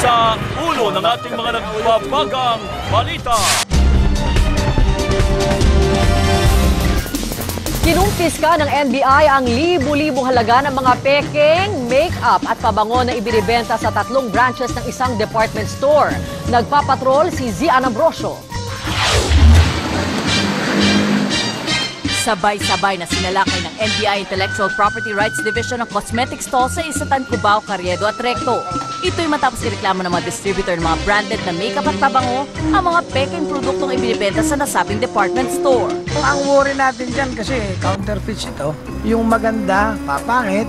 sa ulo ng ating mga nagbabagang balita. Kinumpiska ng NBI ang libu-libong halaga ng mga peking, make-up at pabango na ibinibenta sa 3 branches ng isang department store. Nagpapatrol si Zian Ambrosio. Sabay-sabay na sinalakay ng NBI Intellectual Property Rights Division ng cosmetic stall sa Isatan, Cubao, Carriedo at Recto. Ito'y matapos ireklamo ng mga distributor ng mga branded na makeup at pabango ang mga peking produktong ibinibenta sa nasabing department store. Ang worry natin dyan kasi counterfeits ito. Yung maganda, papangit.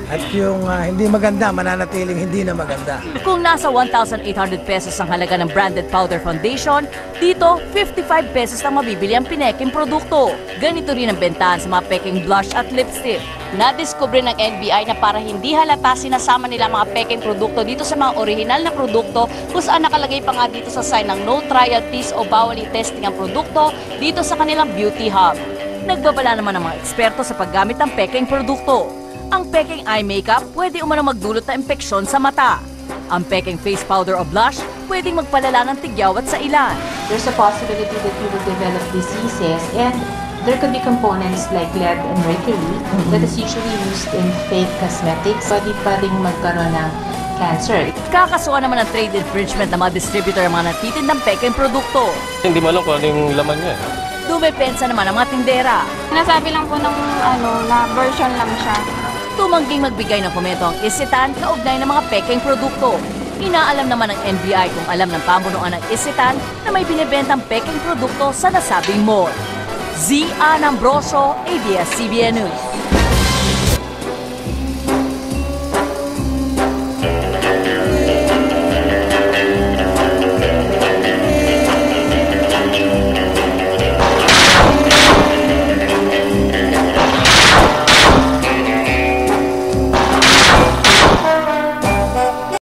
At yung hindi maganda, mananatiling hindi na maganda. Kung nasa 1,800 pesos ang halaga ng branded powder foundation, dito 55 pesos lang mabibili ang pineking produkto. Ganito rin ang bentahan sa mga peking blush at lipstick. Nadiskubre ng NBI na para hindi halata sinasama nila mga peking produkto dito sa mga orihinal na produkto kung saan nakalagay pa nga dito sa sign ng no trial tease o bawal i-testing ang produkto dito sa kanilang beauty hub. Nagbabala naman ang mga eksperto sa paggamit ng peking produkto. Ang peking eye makeup pwede umano magdulot ng impeksyon sa mata. Ang peking face powder o blush pwedeng magpalala ng tigyawat sa ilan. There's a possibility that you will develop diseases, and there could be components like lead and mercury that is usually used in fake cosmetics. Pwedeng magkaroon ng cancer. Kakasuhan naman ng trade infringement ng mga distributor ang mga natitindang peking produkto. Hindi mo alam kung ano yung laman niya. Dumepensa naman ang mga tindera. Nasabi lang po ng na version lang siya. Tumangging magbigay ng komento ang Isitan kaugnay ng mga peking produkto. Inaalam naman ng NBI kung alam ng pamunuan ng Isitan na may binibentang peking produkto sa nasabing mall. Zian Ambrosio, ABS-CBN News.